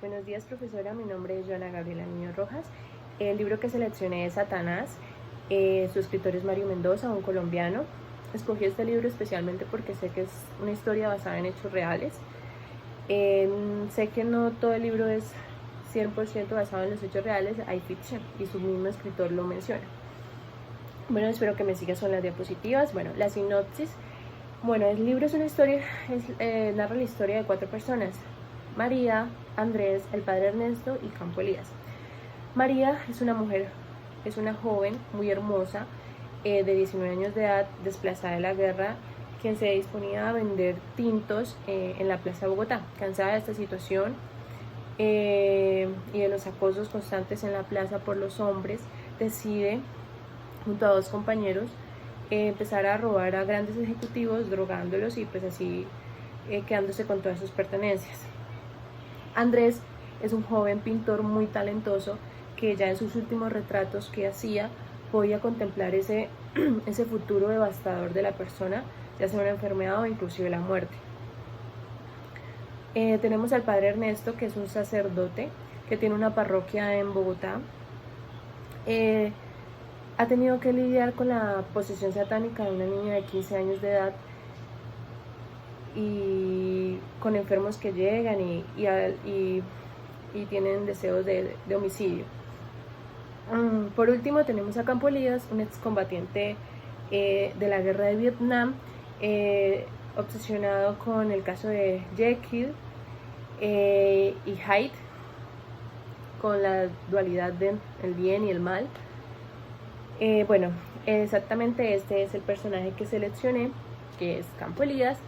Buenos días, profesora. Mi nombre es Joana Gabriela Niño Rojas. El libro que seleccioné es Satanás. Su escritor es Mario Mendoza, un colombiano. Escogí este libro especialmente porque sé que es una historia basada en hechos reales. Sé que no todo el libro es 100% basado en los hechos reales, hay ficción y su mismo escritor lo menciona. Bueno, espero que me sigas con las diapositivas. Bueno, la sinopsis. Bueno, el libro es una historia, narra la historia de 4 personas: María, Andrés, el padre Ernesto y Campo Elías. María es una mujer, es una joven muy hermosa, de 19 años de edad, desplazada de la guerra, quien se disponía a vender tintos en la plaza de Bogotá. Cansada de esta situación y de los acosos constantes en la plaza por los hombres, decide, junto a 2 compañeros, empezar a robar a grandes ejecutivos, drogándolos y pues así quedándose con todas sus pertenencias. Andrés es un joven pintor muy talentoso que ya en sus últimos retratos que hacía podía contemplar ese futuro devastador de la persona, ya sea una enfermedad o inclusive la muerte. Tenemos al padre Ernesto, que es un sacerdote que tiene una parroquia en Bogotá. Ha tenido que lidiar con la posesión satánica de una niña de 15 años de edad y con enfermos que llegan y tienen deseos de homicidio. Por último tenemos a Campo Elías, un excombatiente de la guerra de Vietnam, obsesionado con el caso de Jekyll y Hyde, con la dualidad del bien y el mal. Bueno, exactamente este es el personaje que seleccioné, que es Campo Elías.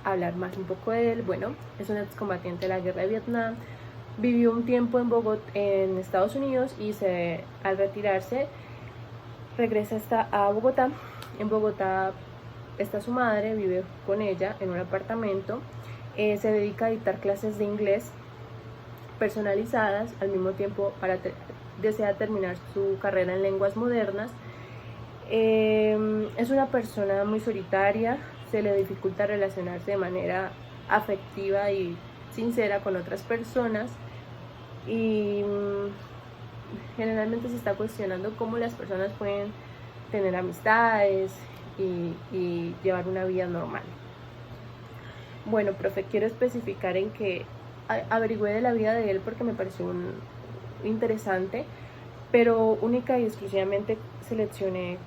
Hablar más un poco de él. Bueno, es un excombatiente de la guerra de Vietnam, vivió un tiempo en Bogotá, en Estados Unidos, y al retirarse regresa a Bogotá. En Bogotá está su madre, vive con ella en un apartamento. Se dedica a dictar clases de inglés personalizadas, al mismo tiempo desea terminar su carrera en lenguas modernas. Es una persona muy solitaria, se le dificulta relacionarse de manera afectiva y sincera con otras personas, y generalmente se está cuestionando cómo las personas pueden tener amistades y llevar una vida normal. Bueno, profe, quiero especificar en que averigüé de la vida de él porque me pareció interesante, pero única y exclusivamente seleccioné,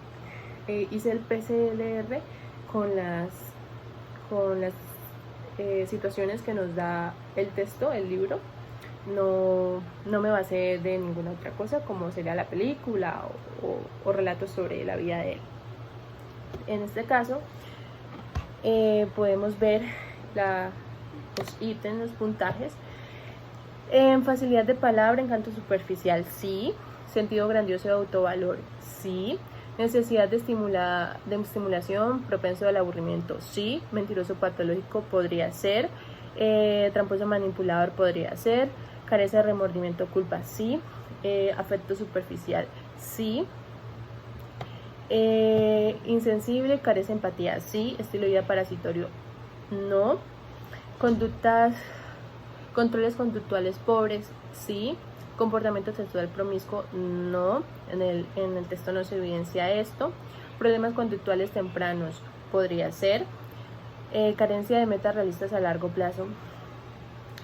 hice el PCLR con las situaciones que nos da el texto, el libro. No me basé de ninguna otra cosa, como sería la película o relatos sobre la vida de él. En este caso, podemos ver los ítems, los puntajes. En facilidad de palabra, encanto superficial, sí. Sentido grandioso de autovalor, sí. Necesidad de estimulación, propenso al aburrimiento, sí. Mentiroso patológico, podría ser. Tramposo manipulador, podría ser. Carece de remordimiento o culpa, sí. Afecto superficial, sí. Insensible, carece de empatía, sí. Estilo de vida parasitorio, no. Controles conductuales pobres, sí. Comportamiento sexual promiscuo, no. En el texto no se evidencia esto. Problemas conductuales tempranos, podría ser. Carencia de metas realistas a largo plazo,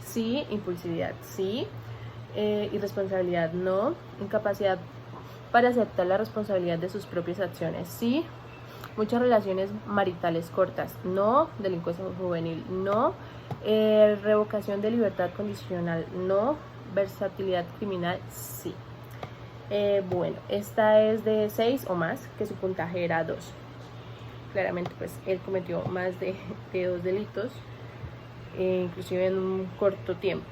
sí. Impulsividad, sí. Irresponsabilidad, no. Incapacidad para aceptar la responsabilidad de sus propias acciones, sí. Muchas relaciones maritales cortas, no. Delincuencia juvenil, no. Revocación de libertad condicional, no. Versatilidad criminal, sí. Bueno, esta es de 6 o más, que su puntaje era 2. Claramente pues él cometió más de 2 delitos, inclusive en un corto tiempo.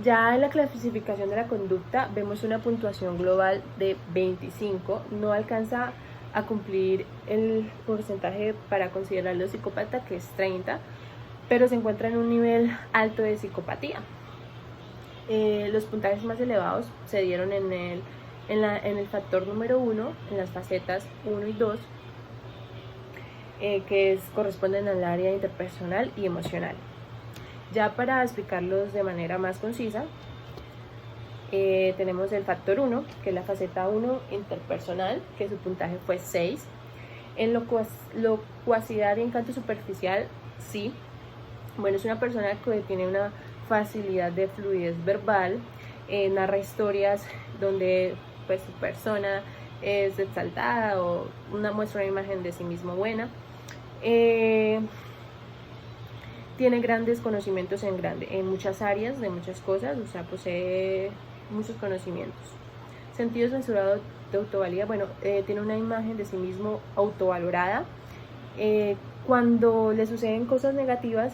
Ya en la clasificación de la conducta vemos una puntuación global de 25, no alcanza a cumplir el porcentaje para considerarlo psicópata, que es 30, pero se encuentra en un nivel alto de psicopatía. Los puntajes más elevados se dieron en el factor número 1, en las facetas 1 y 2, que corresponden al área interpersonal y emocional. Ya para explicarlos de manera más concisa, tenemos el factor 1, que es la faceta 1 interpersonal, que su puntaje fue 6. En locuacidad y encanto superficial, sí. Bueno, es una persona que tiene una facilidad de fluidez verbal, narra historias donde pues su persona es exaltada o muestra una imagen de sí mismo buena. Tiene grandes conocimientos en muchas áreas, de muchas cosas, o sea, posee muchos conocimientos. Sentido censurado de autovalía, bueno, tiene una imagen de sí mismo autovalorada. Cuando le suceden cosas negativas,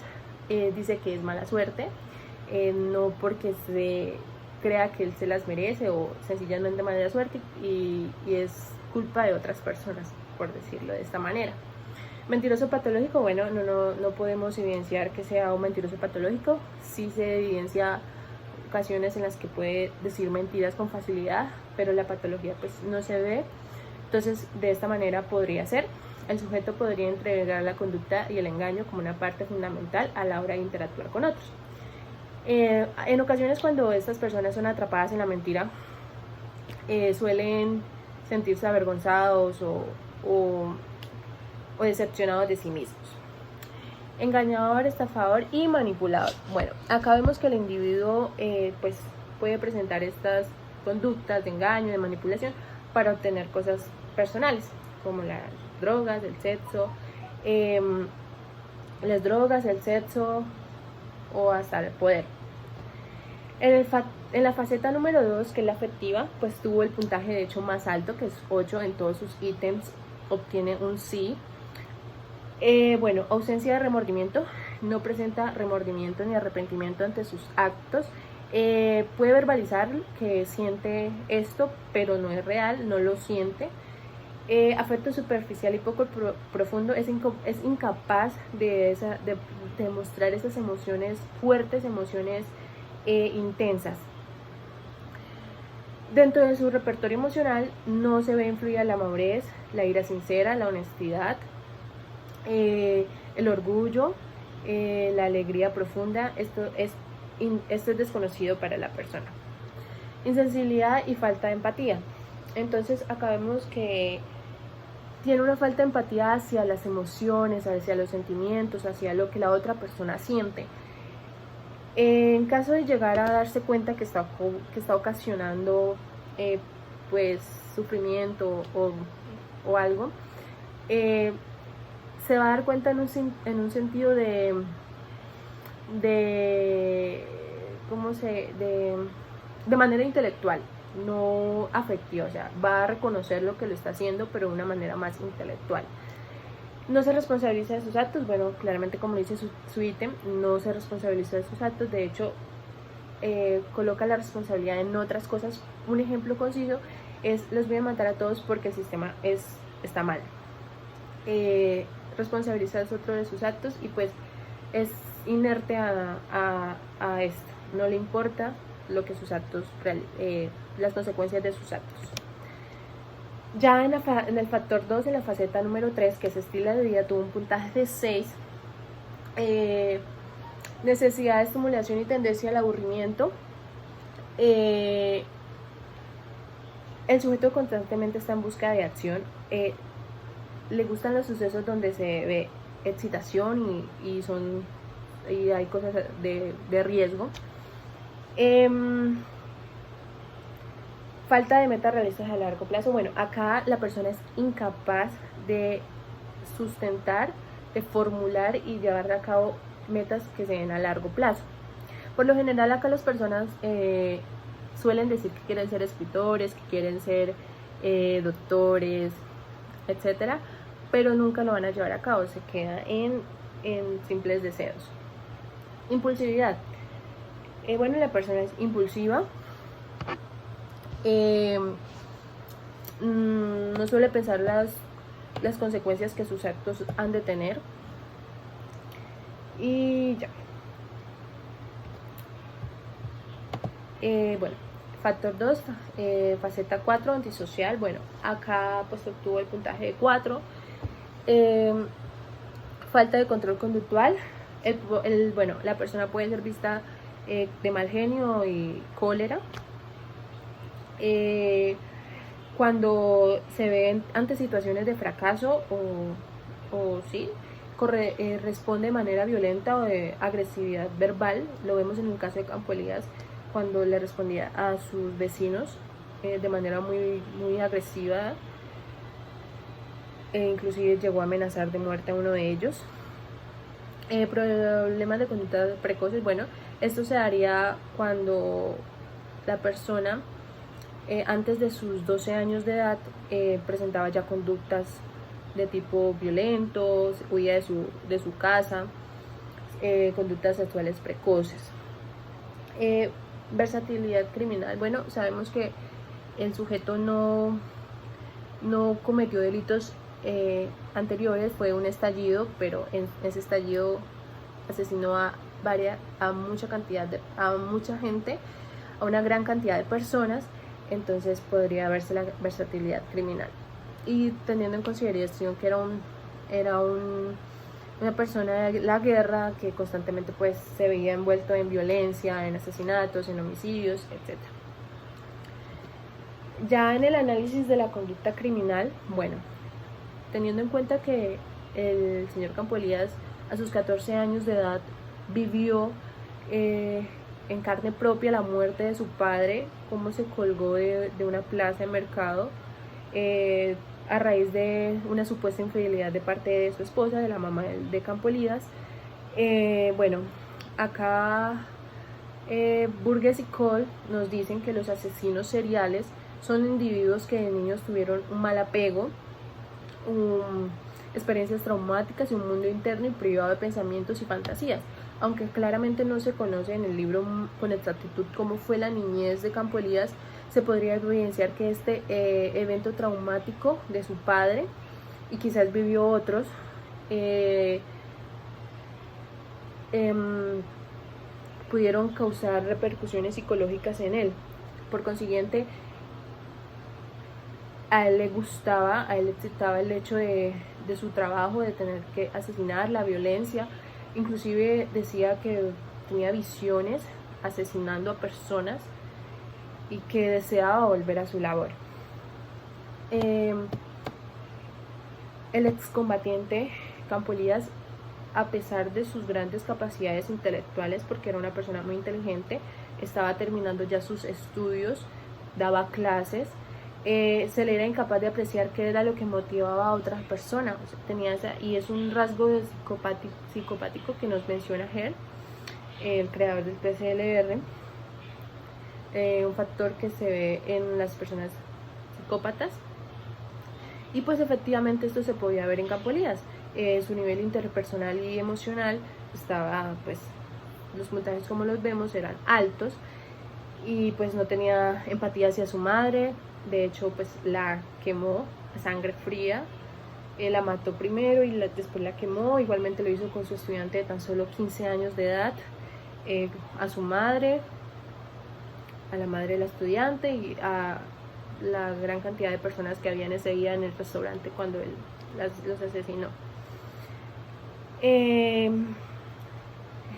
dice que es mala suerte, no porque se crea que él se las merece o sencillamente mala suerte y es culpa de otras personas, por decirlo de esta manera. Mentiroso patológico, bueno, no podemos evidenciar que sea un mentiroso patológico. Sí se evidencia ocasiones en las que puede decir mentiras con facilidad, pero la patología pues no se ve. Entonces, de esta manera podría ser. El sujeto podría entregar la conducta y el engaño como una parte fundamental a la hora de interactuar con otros. En ocasiones, cuando estas personas son atrapadas en la mentira, suelen sentirse avergonzados o decepcionados de sí mismos. Engañador, estafador y manipulador. Bueno, acá vemos que el individuo pues puede presentar estas conductas de engaño, de manipulación para obtener cosas personales, como las drogas, el sexo, o hasta el poder. En la faceta número 2, que es la afectiva, pues tuvo el puntaje de hecho más alto, que es 8 en todos sus ítems, obtiene un sí. Bueno, ausencia de remordimiento, no presenta remordimiento ni arrepentimiento ante sus actos. Puede verbalizar que siente esto, pero no es real, no lo siente. Afecto superficial y poco profundo, es incapaz de mostrar esas emociones fuertes, emociones intensas. Dentro de su repertorio emocional no se ve influida la madurez, la ira sincera, la honestidad, el orgullo, la alegría profunda. Esto es desconocido para la persona. Insensibilidad y falta de empatía. Entonces acá vemos que tiene una falta de empatía hacia las emociones, hacia los sentimientos, hacia lo que la otra persona siente. En caso de llegar a darse cuenta que está ocasionando pues sufrimiento o algo, se va a dar cuenta en un sentido de manera intelectual, no afectiva, o sea, va a reconocer lo que lo está haciendo, pero de una manera más intelectual. No se responsabiliza de sus actos, bueno, claramente como dice su ítem, no se responsabiliza de sus actos, de hecho, coloca la responsabilidad en otras cosas. Un ejemplo conciso es: los voy a matar a todos porque el sistema está mal. Responsabiliza es otro de sus actos y pues es inerte a esto, no le importa lo que sus actos, las consecuencias de sus actos. Ya en el factor 2, en la faceta número 3, que es estilo de vida, tuvo un puntaje de 6. Necesidad de estimulación y tendencia al aburrimiento. El sujeto constantemente está en busca de acción. Le gustan los sucesos donde se ve excitación y hay cosas de riesgo. Falta de metas realistas a largo plazo. Bueno, acá la persona es incapaz de sustentar, de formular y llevar a cabo metas que se den a largo plazo. Por lo general acá las personas suelen decir que quieren ser escritores, que quieren ser doctores, etcétera, pero nunca lo van a llevar a cabo, se queda en simples deseos. Impulsividad. Bueno, la persona es impulsiva, no suele pensar las consecuencias que sus actos han de tener. Y ya. Bueno, factor 2, faceta 4, antisocial. Bueno, acá pues obtuvo el puntaje de 4. Falta de control conductual, Bueno, la persona puede ser vista de mal genio y cólera. Cuando se ven ante situaciones de fracaso o sí, responde de manera violenta o de agresividad verbal. Lo vemos en el caso de Campo Elías, cuando le respondía a sus vecinos de manera muy agresiva, e inclusive llegó a amenazar de muerte a uno de ellos. Problemas de conducta precoces, bueno, esto se daría cuando la persona antes de sus 12 años de edad presentaba ya conductas de tipo violentos, huía de su casa, conductas sexuales precoces. Versatilidad criminal, bueno, sabemos que el sujeto no cometió delitos anteriores, fue un estallido, pero en ese estallido asesinó a mucha gente, a una gran cantidad de personas. Entonces podría verse la versatilidad criminal. Y teniendo en consideración que era una persona de la guerra que constantemente pues se veía envuelto en violencia, en asesinatos, en homicidios, etc. Ya en el análisis de la conducta criminal, bueno, teniendo en cuenta que el señor Campo Elías a sus 14 años de edad vivió en carne propia la muerte de su padre, cómo se colgó de una plaza de mercado a raíz de una supuesta infidelidad de parte de su esposa, de la mamá de Campo Elías. Bueno, acá Burgess y Cole nos dicen que los asesinos seriales son individuos que de niños tuvieron un mal apego, experiencias traumáticas y un mundo interno y privado de pensamientos y fantasías. Aunque claramente no se conoce en el libro con exactitud cómo fue la niñez de Campo Elías, se podría evidenciar que este evento traumático de su padre, y quizás vivió otros, pudieron causar repercusiones psicológicas en él. Por consiguiente, a él le excitaba el hecho de su trabajo, de tener que asesinar, la violencia. Inclusive decía que tenía visiones asesinando a personas y que deseaba volver a su labor. El excombatiente Campo Elías, a pesar de sus grandes capacidades intelectuales, porque era una persona muy inteligente, estaba terminando ya sus estudios, daba clases, se le era incapaz de apreciar qué era lo que motivaba a otras personas. O sea, tenía y es un rasgo de psicopático que nos menciona Hare, el creador del PCLR, un factor que se ve en las personas psicópatas. Y pues efectivamente esto se podía ver en Campo Elías. Su nivel interpersonal y emocional estaba, pues, los puntajes como los vemos eran altos, y pues no tenía empatía hacia su madre. De hecho, pues la quemó a sangre fría, la mató primero y después la quemó. Igualmente lo hizo con su estudiante de tan solo 15 años de edad, a su madre, a la madre de la estudiante y a la gran cantidad de personas que habían ese día en el restaurante cuando él los asesinó.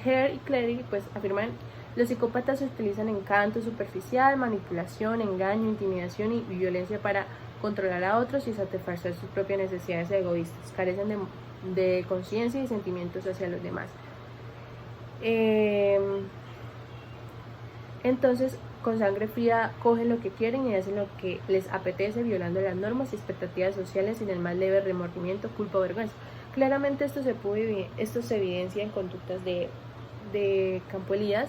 Hare y Cleary pues afirman: los psicópatas utilizan encanto superficial, manipulación, engaño, intimidación y violencia para controlar a otros y satisfacer sus propias necesidades egoístas. Carecen de conciencia y sentimientos hacia los demás. Entonces, con sangre fría cogen lo que quieren y hacen lo que les apetece, violando las normas y expectativas sociales sin el más leve remordimiento, culpa o vergüenza. Claramente esto se evidencia en conductas de Campo Elías.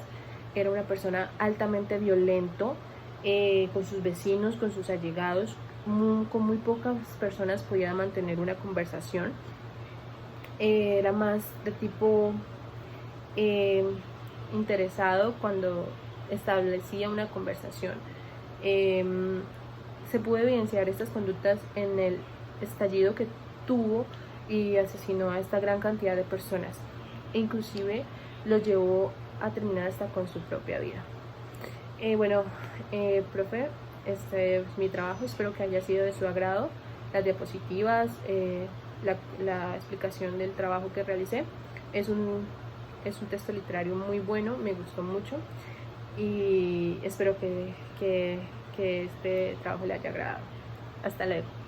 Era una persona altamente violento con sus vecinos, con sus allegados. Con muy pocas personas podía mantener una conversación. Era más de tipo interesado cuando establecía una conversación. Se pudo evidenciar estas conductas en el estallido que tuvo y asesinó a esta gran cantidad de personas, e inclusive lo llevó a terminar hasta con su propia vida. Profe, este es mi trabajo, espero que haya sido de su agrado. Las diapositivas, la explicación del trabajo que realicé. Es un es un texto literario muy bueno, me gustó mucho y espero que este trabajo le haya agradado. Hasta luego.